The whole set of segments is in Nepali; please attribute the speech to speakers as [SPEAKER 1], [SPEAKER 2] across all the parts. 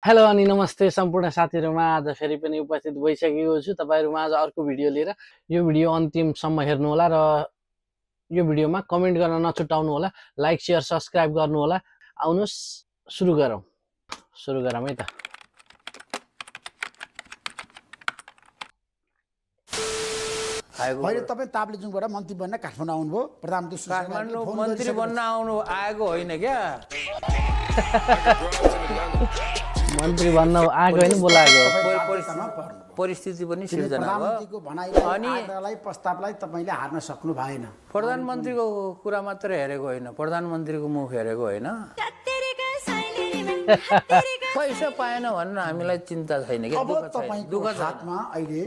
[SPEAKER 1] हेलो अनि नमस्ते सम्पूर्ण साथीहरुमा आज फेरि पनि उपस्थित भइसकेको छु तपाईहरुमा आज अर्को भिडियो लिएर। यो भिडियो अन्तिमसम्म हेर्नु होला र यो भिडियोमा कमेन्ट गर्न नछुटाउनु होला, लाइक शेयर सब्स्क्राइब गर्नु होला। आउनुस् सुरु गरौँ है त।
[SPEAKER 2] अहिले तपाईँ ताप्लेजुङबाट मन्त्री बन्न काठमाडौँ आउनुभयो, प्रधानमन्त्री
[SPEAKER 3] काठमाडौँ मन्त्री बन्न आउनु आएको होइन क्या,
[SPEAKER 1] मन्त्री बन्न आएको होइन बोलाएको।
[SPEAKER 3] परिस्थिति पनि सिर्जना
[SPEAKER 2] प्रधानमन्त्रीको भनाइलाई प्रस्तावलाई तपाईले हार्न सक्नु भएन।
[SPEAKER 3] प्रधानमन्त्रीको कुरा मात्र हेरेको होइन, प्रधानमन्त्रीको मुख हेरेको होइन। पैसा पाएन भनेर हामीलाई चिन्ता छैन क्या,
[SPEAKER 2] दुःख छ। हातमा अहिले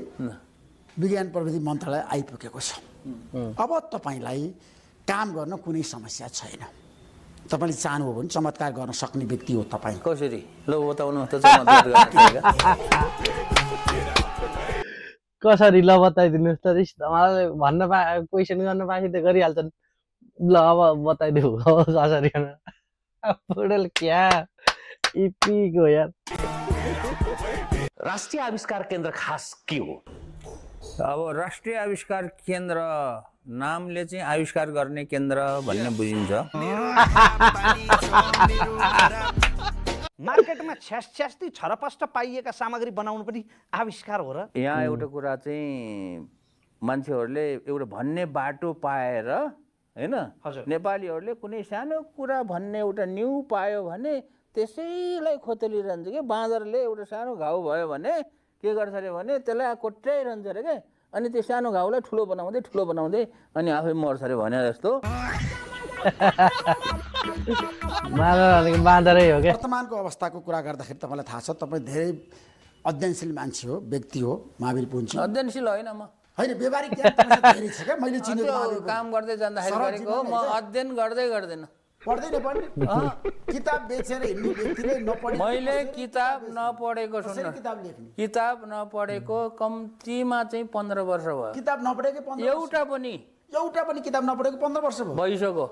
[SPEAKER 2] विज्ञान प्रविधि मन्त्रालय आइपुगेको छ। अब तपाईलाई काम गर्न कुनै समस्या छैन। तपाईले चाहनुभयो भने चमत्कार गर्न सक्ने व्यक्ति हो तपाईँ।
[SPEAKER 3] कसरी ल बताउनु त, चमत्कार गर्न
[SPEAKER 1] कसरी ल बताइदिनुस् त। मलाई भन्न क्वेसन गर्न पाए त गरिहाल्छन्। ल अब बताइदेऊ कसरी गर्न। बुढल क्या इपिको यार।
[SPEAKER 4] राष्ट्रिय आविष्कार केन्द्र खास के हो?
[SPEAKER 3] अब राष्ट्रिय आविष्कार केन्द्र नामले चाहिँ आविष्कार गर्ने केन्द्र भन्ने बुझिन्छ।
[SPEAKER 4] मार्केटमा छ्यास्ती छरपष्ट पाइएका सामग्री बनाउनु पनि आविष्कार हो र?
[SPEAKER 3] यहाँ एउटा कुरा चाहिँ मान्छेहरूले एउटा भन्ने बाटो पाएर हैन, नेपालीहरूले कुनै सानो कुरा भन्ने एउटा न्यू पायो भने त्यसैलाई खोतलिरहन्छ कि। बाँदरले एउटा सानो घाउ भयो भने के गर्छ अरे भने त्यसलाई कोट्याइरहन्छ अरे के, अनि त्यो सानो घाउलाई ठुलो बनाउँदै अनि आफै मर्छ अरे भने जस्तो।
[SPEAKER 1] बाँदरै हो क्या।
[SPEAKER 2] वर्तमानको अवस्थाको कुरा गर्दाखेरि तपाईँलाई थाहा छ, तपाईँ धेरै अध्ययनशील मान्छे हो, व्यक्ति हो, महावीर पुञ्जी।
[SPEAKER 3] अध्ययनशील होइन म,
[SPEAKER 2] होइन व्यवहारिक ज्ञान तपाईँसँग धेरै छ क्या। मैले चिनेको
[SPEAKER 3] काम गर्दै जाँदाखेरि गरेको, म अध्ययन गर्दैन।
[SPEAKER 2] पढ्दैन पनि किताब बेचेर हिँड्ने व्यक्तिले नपढे।
[SPEAKER 3] मैले किताब नपढेको किताब नपढेको कम्तीमा चाहिँ 15 वर्ष भयो।
[SPEAKER 2] किताब नपढेको 15
[SPEAKER 3] एउटा पनि किताब नपढेको 15 वर्ष भयो भइसक्यो।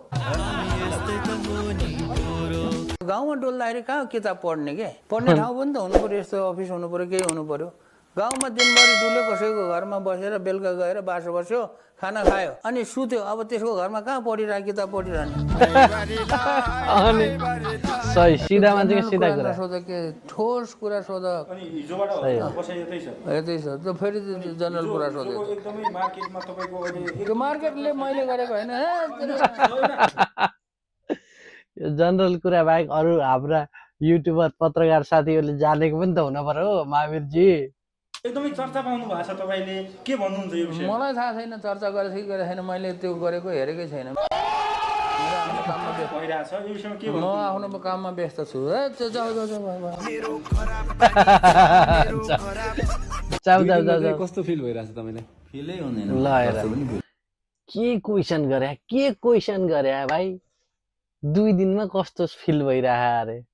[SPEAKER 3] गाउँमा डोल्दाखेरि कहाँ किताब पढ्ने के, पढ्ने ठाउँ पनि त हुनु पर्यो, यस्तो अफिस हुनु पर्यो, केही हुनु पर्यो। गाउँमा दिनभरि डुल्यो, कसैको घरमा बसेर बेलुका गएर बासो बस्यो, खाना खायो अनि सुत्यो। अब त्यसको घरमा कहाँ पढिरह किताब पढिरहने।
[SPEAKER 1] सही सिधा मान्छेको सिधा कुरा
[SPEAKER 3] सोध, के ठोस कुरा सोध। यतै छ त फेरि जनरल कुरा सोध्यो। त्यो मार्केटले मैले गरेको होइन।
[SPEAKER 1] यो जनरल कुरा बाहेक अरू हाम्रा युट्युबर पत्रकार साथीहरूले जानेको पनि त हुन पर्यो हो महावीरजी।
[SPEAKER 5] एकदमै चर्चा पाउनु भएको छ तपाईले, के भन्नुहुन्छ यो विषय?
[SPEAKER 3] मलाई थाहा छैन चर्चा गरेको कि गरेको छैन, मैले त्यो गरेको हेरेकै छैन। म आफ्नो काममा व्यस्त छु।
[SPEAKER 6] कस्तो फिल भइरहेछ तपाईलाई?
[SPEAKER 3] फिलै हुँदैन।
[SPEAKER 1] ल के क्वेसन गरे भाइ, 2 दिनमा कस्तो फिल भइरह अरे।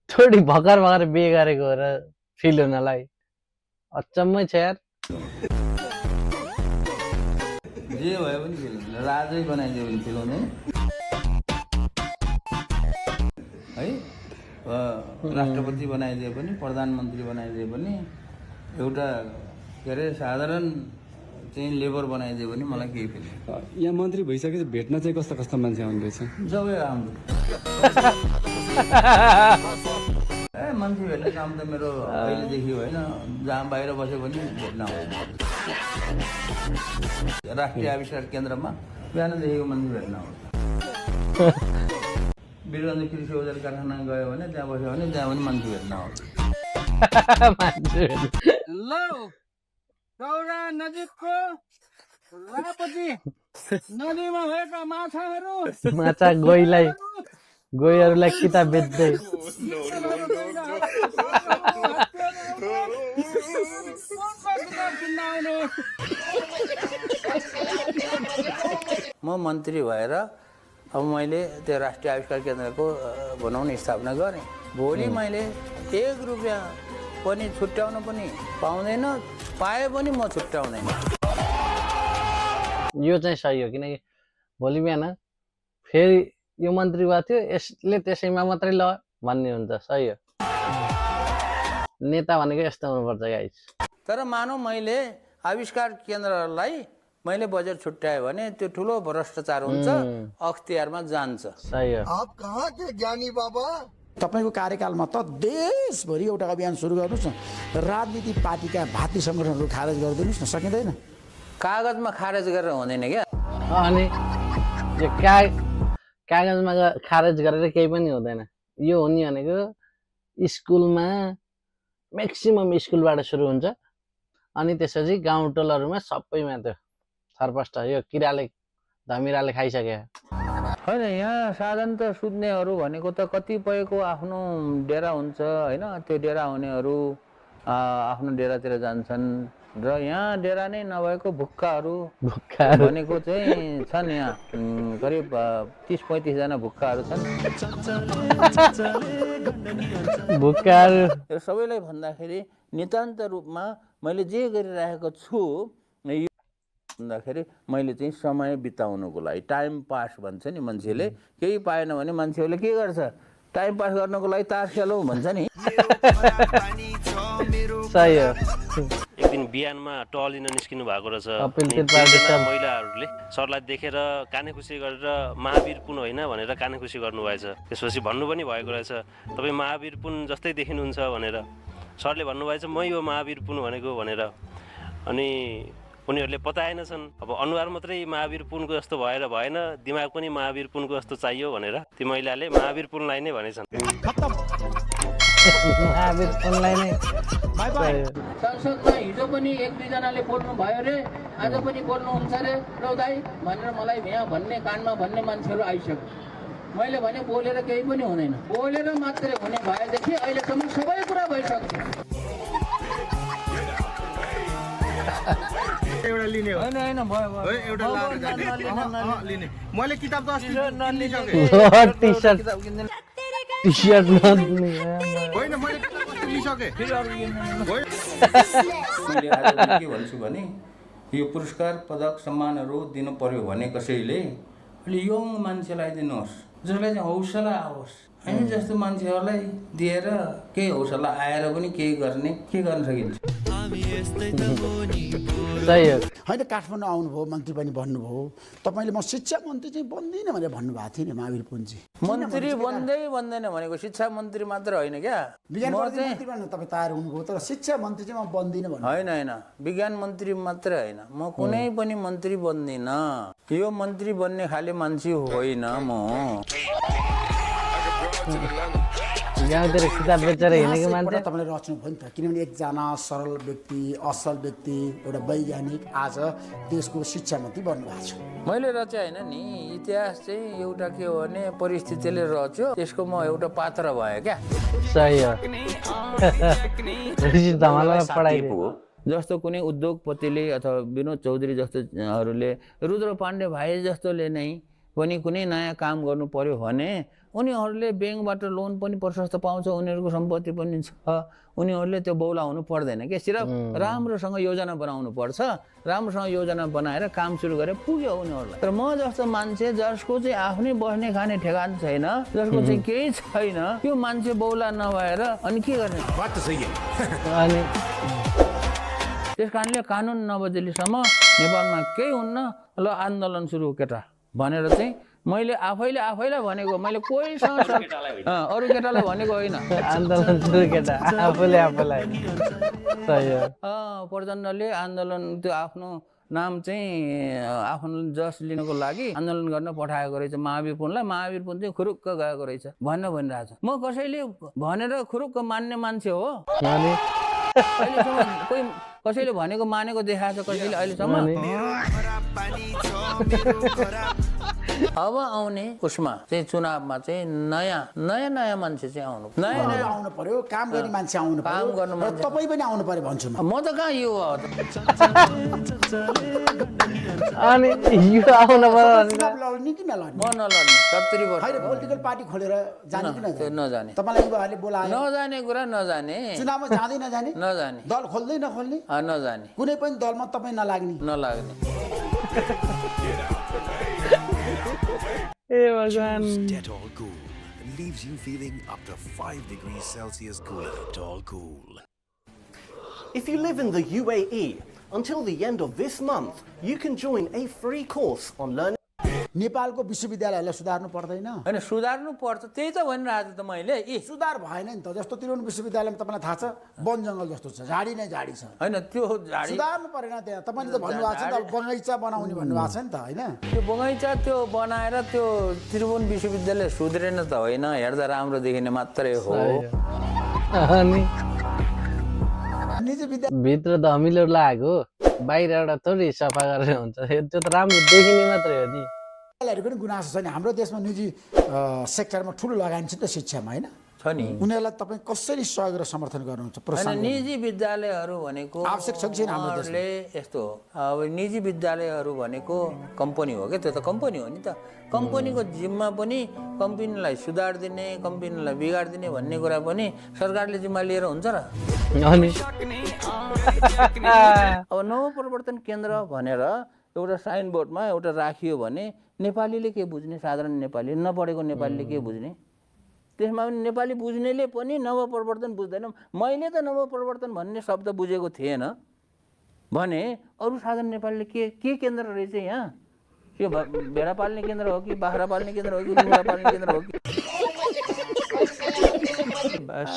[SPEAKER 1] थोडी भर्खर बे गरेको हो र फिल हुनलाई अचम्मै छ यार।
[SPEAKER 3] जे भयो पनि फिल हुँदैन, राजै बनाइदियो भने फिल हुँदैन है। राष्ट्रपति बनाइदिए पनि, प्रधानमन्त्री बनाइदिए पनि, एउटा के अरे साधारण चाहिँ लेबर बनाइदियो भने मलाई केही फिल।
[SPEAKER 6] यहाँ मन्त्री भइसकेपछि भेट्न चाहिँ कस्तो कस्तो मान्छे आउँदैछ?
[SPEAKER 3] सबै राम्रो। मान्छे भेट्ने काम त मेरो अहिलेदेखि होइन, जहाँ बाहिर बस्यो भने भेट्न आउँछ। राष्ट्रिय आविष्कार केन्द्रमा बिहानदेखिको मान्छे भेट्न आउँछ। वीरगञ्ज कृषि औजार कारखाना गयो भने त्यहाँ बस्यो भने त्यहाँ पनि मान्छे भेट्न आउँछ। ल गौरा नजिकको रापती नदीमा भएका
[SPEAKER 1] माछा गोहीहरूलाई किताब बेच्दै
[SPEAKER 3] म मन्त्री भएर अब मैले त्यो राष्ट्रिय आविष्कार केन्द्रको भनौँ न स्थापना गरेँ। भोलि मैले 1 रुपियाँ पनि छुट्याउन पनि पाउँदैन, पाए पनि म छुट्याउँदैन।
[SPEAKER 1] यो चाहिँ सही हो, किनकि भोलि बिहान फेरि यो मन्त्री भएको थियो, यसले त्यसैमा मात्रै ल भन्ने हुन्छ। सही हो। नेता भनेको यस्तो हुनुपर्छ गाइस।
[SPEAKER 3] तर मानौ मैले आविष्कार केन्द्रलाई मैले बजेट छुट्याएँ भने त्यो ठुलो भ्रष्टाचार हुन्छ, अख्तियारमा जान्छ।
[SPEAKER 1] सही हो।
[SPEAKER 7] आप कहाँ के ज्ञानी बाबा?
[SPEAKER 2] तपाईँको कार्यकालमा त देशभरि एउटा अभियान सुरु गर्नुहोस् न, राजनीतिक पार्टीका भातृ सङ्गठनहरू खारेज गरिदिनुहोस् न, सकिँदैन?
[SPEAKER 3] कागजमा खारेज गरेर हुँदैन क्या।
[SPEAKER 1] अनि यो कागजमा खारेज गरेर केही पनि हुँदैन। यो हुने भनेको स्कुलमा म्याक्सिमम स्कुलबाट सुरु हुन्छ, अनि त्यसपछि गाउँ टोलहरूमा सबैमा त्यो छरपष्ट यो किराले धमिराले खाइसक्यो।
[SPEAKER 3] होइन, यहाँ साधन त सुत्नेहरू भनेको त कतिपयको आफ्नो डेरा हुन्छ होइन, त्यो डेरा हुनेहरू आफ्नो डेरातिर जान्छन् र यहाँ डेरा नै नभएको भुक्काहरू भनेको चाहिँ छन्। यहाँ करिब 30-35 जना भुक्काहरू छन्।
[SPEAKER 1] भुक्काहरू
[SPEAKER 3] यो सबैलाई भन्दाखेरि नितान्त रूपमा मैले जे गरिरहेको छु भन्दाखेरि मैले चाहिँ समय बिताउनुको लागि, टाइम पास भन्छ नि मान्छेले, केही पाएन भने मान्छेहरूले के गर्छ, टाइम पास गर्नको लागि तास खेलौँ भन्छ नि।
[SPEAKER 1] सही हो।
[SPEAKER 8] एक दिन बिहानमा टहलिन निस्किनु भएको रहेछ महिलाहरूले, सरलाई देखेर कानेखुसी गरेर महावीर पुन होइन भनेर कानेखुसी गर्नुभएछ। त्यसपछि भन्नु पनि भएको रहेछ तपाईँ महावीर पुन जस्तै देखिनुहुन्छ भनेर। सरले भन्नुभएछ मै हो महावीर पुन भनेको भनेर। अनि उनीहरूले बताएनछन्, अब अनुहार मात्रै महावीर पुनको जस्तो भएर भएन, दिमाग पनि महावीर पुनको जस्तो चाहियो भनेर ती महिलाले महावीर पुनलाई नै भनेछन्।
[SPEAKER 3] संसदमा हिजो पनि 1-2 जनाले बोल्नु भयो रे, आज पनि बोल्नुहुन्छ रे रौ दाइ भनेर मलाई यहाँ भन्ने कानमा भन्ने मान्छेहरू आइसक्यो। मैले भने बोलेर केही पनि हुँदैन, बोलेर मात्रै हुने भएदेखि अहिलेसम्म सबै कुरा भइसक्यो।
[SPEAKER 5] एउटा लिने हो
[SPEAKER 3] होइन होइन भयो
[SPEAKER 5] एउटा लिने। मैले किताब त अस्ति किनिसकेँ।
[SPEAKER 1] टी-शर्ट
[SPEAKER 5] होइन, मैले किताब अस्ति लिइसकेँ।
[SPEAKER 3] मैले आज के भन्छु भने यो पुरस्कार पदक सम्मानहरू दिनु पर्यो भने कसैले अलि यङ मान्छेलाई दिनुहोस्, जसलाई चाहिँ हौसला आओस्। हामी जस्तो मान्छेहरूलाई दिएर केही हौसला आएर पनि केही गर्न सकिन्छ।
[SPEAKER 2] होइन, काठमाडौँ आउनुभयो, मन्त्री पनि बन्नुभयो, तपाईँले म शिक्षा मन्त्री चाहिँ बन्दिनँ भनेर भन्नुभएको थियो नि महावीर पुनजी।
[SPEAKER 3] मन्त्री बन्दैन भनेको शिक्षा मन्त्री मात्र होइन क्या,
[SPEAKER 2] विज्ञान मन्त्री बन्न तपाईँ तयार हुनुभयो, तर शिक्षा मन्त्री चाहिँ म बन्दिनँ भन्नु
[SPEAKER 3] होइन। विज्ञान मन्त्री मात्रै होइन, म कुनै पनि मन्त्री बन्दिनँ। यो मन्त्री बन्ने खाले मान्छे होइन म।
[SPEAKER 1] गाउँतिर किताब बेचेर हिँडेको मान्छे
[SPEAKER 2] तपाईँले रच्नु भयो नि त, किनभने एकजना सरल व्यक्ति, असल व्यक्ति, एउटा वैज्ञानिक आज देशको शिक्षा मन्त्री बन्नुभएको छ।
[SPEAKER 3] मैले रचे होइन नि, इतिहास चाहिँ एउटा के हो भने परिस्थितिले रच्यो, त्यसको म एउटा पात्र भएँ क्या।
[SPEAKER 1] सही हो।
[SPEAKER 3] जस्तो कुनै उद्योगपतिले अथवा विनोद चौधरी जस्तोहरूले, रुद्र पाण्डे भाइ जस्तोले नै पनि कुनै नयाँ काम गर्नु पर्यो भने उनीहरूले ब्याङ्कबाट लोन पनि प्रशस्त पाउँछ, उनीहरूको सम्पत्ति पनि छ, उनीहरूले त्यो बौला हुनु पर्दैन कि, सिर्फ राम्रोसँग योजना बनाउनु पर्छ। राम्रोसँग योजना बनाएर काम सुरु गरेर पुग्यो उनीहरूलाई। तर म जस्तो मान्छे जसको चाहिँ आफ्नै बस्ने खाने ठेगान छैन, जसको चाहिँ केही छैन, त्यो मान्छे बौला नभएर अनि के गर्ने? त्यस कारणले कानुन नबदलिसम्म नेपालमा केही हुन्न। ल आन्दोलन सुरु केटा भनेर चाहिँ मैले आफैलाई भनेको, मैले कोहीसँग अरू केटालाई भनेको होइन।
[SPEAKER 1] आन्दोलन सुरु केटा आफैलाई। सही हो।
[SPEAKER 3] प्रचण्डले आन्दोलन त्यो आफ्नो नाम चाहिँ आफ्नो जस लिनको लागि आन्दोलन गर्न पठाएको रहेछ महावीर पुनलाई। महावीर पुन चाहिँ खुरुक्क गएको रहेछ भनिरहेछ। म कसैले भनेर खुरुक्क मान्ने मान्छे हो? अहिलेसम्म कोही कसैले भनेको मानेको देखाएको छ कसैले अहिलेसम्म? अब आउने उसमा चाहिँ चुनावमा चाहिँ नयाँ मान्छे चाहिँ आउनु, नयाँ
[SPEAKER 2] आउनु पर्यो, काम गर्ने मान्छे आउनु पर्यो,
[SPEAKER 3] काम गर्नु मान्छे।
[SPEAKER 2] तपाईँ पनि आउनु पर्यो भन्छु
[SPEAKER 3] म त कहाँ यो हो त।
[SPEAKER 1] अनि यो आउनु पर्यो
[SPEAKER 2] लड्ने कि नलड्ने?
[SPEAKER 3] म नलड्ने 70 वर्ष।
[SPEAKER 2] होइन, पोलिटिकल पार्टी खोलेर जाने कि
[SPEAKER 3] नजाने?
[SPEAKER 2] तपाईँलाई युवाहरूले बोलायो,
[SPEAKER 3] नजाने कुरा नजाने,
[SPEAKER 2] चुनावमा जाँदै नजाने,
[SPEAKER 3] नजाने,
[SPEAKER 2] दल खोल्दै नखोल्ने,
[SPEAKER 3] नजाने,
[SPEAKER 2] कुनै पनि दलमा तपाईँ नलाग्ने।
[SPEAKER 1] ए भगवान।
[SPEAKER 9] leaves you feeling up to 5 degrees Celsius cooler. Tall Cool.
[SPEAKER 10] If you live in the UAE, until the end of this month, you can join a free course on learning.
[SPEAKER 2] नेपालको विश्वविद्यालयलाई सुधार्नु पर्दैन
[SPEAKER 3] हैन सुधार्नु पर्छ त्यही त भनिरहेको छु त मैले
[SPEAKER 2] सुधार भएन नि त जस्तो त्रिभुवन विश्वविद्यालयमा तपाईँलाई थाहा छ वन जङ्गल जस्तो छ झाडी नै झाडी छ
[SPEAKER 3] हैन त्यो झाडी
[SPEAKER 2] सुधार्नु परेन त्यहाँ तपाईँले त भन्नुभएको छ नि त बगैँचा बनाउने भन्नुभएको छ नि त हैन
[SPEAKER 3] त्यो बगैँचा त्यो बनाएर त्यो त्रिभुवन विश्वविद्यालय सुध्रेन त होइन हेर्दा राम्रो देखिने मात्रै हो
[SPEAKER 1] अनि
[SPEAKER 2] निजी विद्यालय
[SPEAKER 1] भित्र धमिलो लागेको बाहिरबाट थोरै सफा गरेर हुन्छ त्यो त राम्रो देखिने मात्रै हो नि
[SPEAKER 2] विद्यालयहरूको पनि गुनासो छ नि हाम्रो देशमा निजी सेक्टरमा ठुलो लगानी छ त शिक्षामा हैन
[SPEAKER 3] छ नि
[SPEAKER 2] उनीहरूलाई तपाईँ कसरी सहयोग र समर्थन गर्नुहुन्छ
[SPEAKER 3] हैन निजी विद्यालयहरू भनेको
[SPEAKER 2] आवश्यक छ कि छैन हाम्रो देशमा
[SPEAKER 3] यस्तो अब निजी विद्यालयहरू भनेको कम्पनी हो के त्यो त कम्पनी हो नि त कम्पनीको जिम्मा पनि कम्पनीलाई सुधार दिने कम्पनीलाई बिगार दिने भन्ने कुरा पनि सरकारले जिम्मा लिएर हुन्छ र
[SPEAKER 1] अनि
[SPEAKER 3] अब नवप्रवर्तन केन्द्र भनेर एउटा साइन बोर्डमा एउटा राखियो भने नेपालीले के बुझ्ने साधारण नेपाली नपढेको नेपालीले के बुझ्ने त्यसमा पनि नेपाली बुझ्नेले पनि नवप्रवर्तन बुझ्दैन मैले त नवप्रवर्तन भन्ने शब्द बुझेको थिएन भने अरू साधारण नेपालीले के केन्द्र रहेछ यहाँ यो भेडा पाल्ने केन्द्र हो कि बाख्रा पाल्ने केन्द्र हो कि लुगा पाल्ने केन्द्र हो कि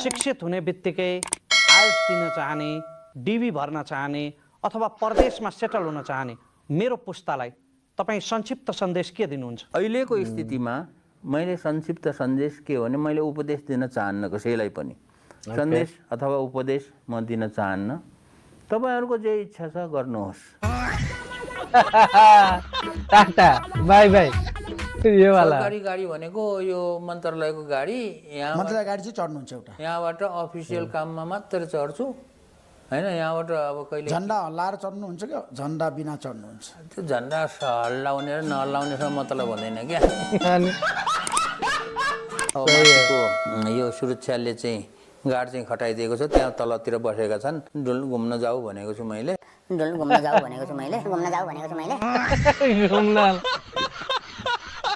[SPEAKER 4] शिक्षित हुने बित्तिकै आइएल्स दिन चाहने डिबी भर्न चाहने अथवा परदेशमा सेटल हुन चाहने मेरो पुस्तालाई तपाईँ संक्षिप्त सन्देश के दिनुहुन्छ
[SPEAKER 3] अहिलेको स्थितिमा मैले संक्षिप्त सन्देश के हो भने मैले उपदेश दिन चाहन्न कसैलाई पनि सन्देश अथवा उपदेश म दिन चाहन्न तपाईहरुको जे इच्छा छ गर्नुहोस्
[SPEAKER 1] टाटा बाइ बाइ यो वाला
[SPEAKER 3] सरकारी गाडी भनेको यो मन्त्रालयको गाडी यहाँ
[SPEAKER 2] मन्त्रालय गाडी चाहिँ चढ्नुहुन्छ एउटा
[SPEAKER 3] यहाँबाट अफिसियल काममा मात्र चढ्छु हैन यहाँबाट अब कहिले
[SPEAKER 2] झण्डा हल्लाएर चढ्नुहुन्छ कि झण्डा बिना चढ्नुहुन्छ
[SPEAKER 3] त्यो झण्डा हल्लाउने र नहल्लाउनेसँग मतलब हुँदैन क्या यो सुरक्षाले चाहिँ गार्ड चाहिँ खटाइदिएको छ त्यहाँ तलतिर बसेका छन् डुल घुम्न जाऊ भनेको छु मैले कुनै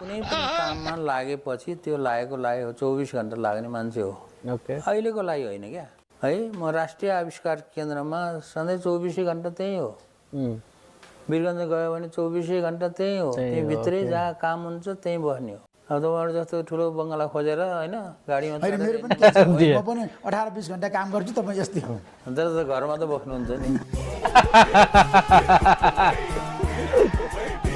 [SPEAKER 3] पनि काममा लागेपछि त्यो लागेको 24 घण्टा लाग्ने मान्छे हो अहिलेको लागि होइन क्या है म राष्ट्रिय आविष्कार केन्द्रमा सधैँ 24 घण्टा त्यही हो वीरगञ्ज गयो भने 24 घण्टा त्यही हो त्यही भित्रै जहाँ काम हुन्छ त्यही बस्ने हो अब तपाईँहरू जस्तो ठुलो बङ्गला खोजेर होइन गाडीमा
[SPEAKER 2] म पनि 18-20 घण्टा काम गर्छु तपाईँ जस्तै हो
[SPEAKER 3] तर त घरमा त बस्नुहुन्छ नि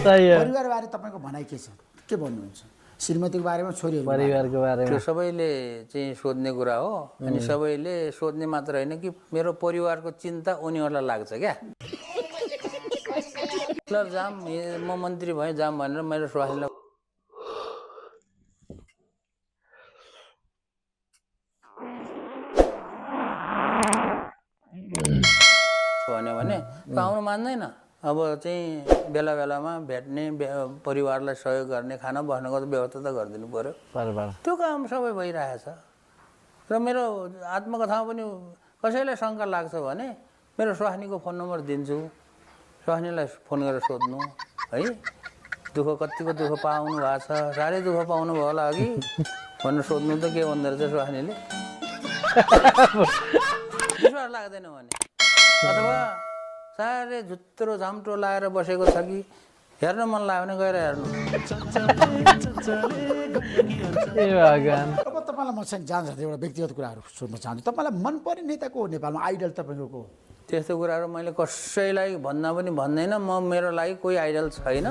[SPEAKER 2] परिवारबारे तपाईँको भनाइ के छ के भन्नुहुन्छ श्रीमतीको बारेमा छोरीहरु
[SPEAKER 1] परिवारको बारेमा
[SPEAKER 3] त्यो सबैले चाहिँ सोध्ने कुरा हो अनि सबैले सोध्ने मात्र होइन कि मेरो परिवारको चिन्ता उनीहरूलाई लाग्छ क्या जाम म मन्त्री भएँ जाम भनेर मेरो स्वास्नीलाई भन्यो भने पाउनु मान्दैन अब चाहिँ बेला बेलामा भेट्ने परिवारलाई सहयोग गर्ने खाना बस्नको व्यवस्था त गरिदिनु पर्यो त्यो काम सबै भइरहेछ र मेरो आत्मकथामा पनि कसैलाई शङ्का लाग्छ भने मेरो स्वास्नीको फोन नम्बर दिन्छु स्वास्नीलाई फोन गरेर सोध्नु है दुःख कतिको दुःख पाउनु भएको छ साह्रै दुःख पाउनु भयो होला अघि भनेर सोध्नु त के भन्दो रहेछ स्वास्नीले विश्वास लाग्दैन भने अथवा साह्रै झुत्रो झाम्टो लाएर बसेको छ कि हेर्न मन लाग्यो भने गएर हेर्नु
[SPEAKER 2] अब तपाईँलाई म चाहिँ जान्छ एउटा व्यक्तिगत कुराहरू सोध्न चाहन्छु तपाईँलाई मनपर्ने नेता को हो नेपालमा आइडल तपाईँको को
[SPEAKER 3] त्यस्तो कुराहरू मैले कसैलाई भन्दा पनि भन्दैन म मेरो लागि कोही आइडल छैन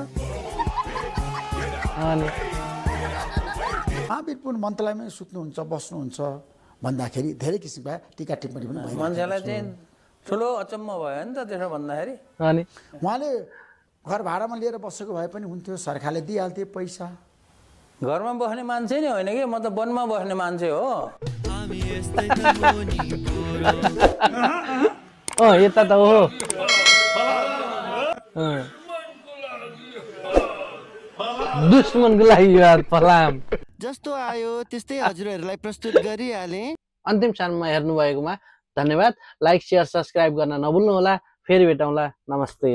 [SPEAKER 2] महावीरपुर मन्त्रालयमै सुत्नुहुन्छ बस्नुहुन्छ भन्दाखेरि धेरै किसिमका टीका टिप्पणी पनि भयो
[SPEAKER 3] मान्छेलाई चाहिँ ठुलो अचम्म भयो नि त त्यसो भन्दाखेरि
[SPEAKER 1] अनि
[SPEAKER 2] उहाँले घर भाडामा लिएर बसेको भए पनि हुन्थ्यो सरकारले दिइहाल्थे पैसा
[SPEAKER 3] घरमा बस्ने मान्छे नै होइन कि म त वनमा बस्ने मान्छे हो
[SPEAKER 1] यता त हो दुश्मनको लागि यार फलाम
[SPEAKER 7] जस्तो आयो त्यस्तै हजुरहरूलाई प्रस्तुत गरिहाले
[SPEAKER 1] अन्तिम क्षणमा हेर्नु भएकोमा धन्यवाद लाइक शेयर सब्स्क्राइब गर्न नभुल्नु होला फेरि भेटौँला नमस्ते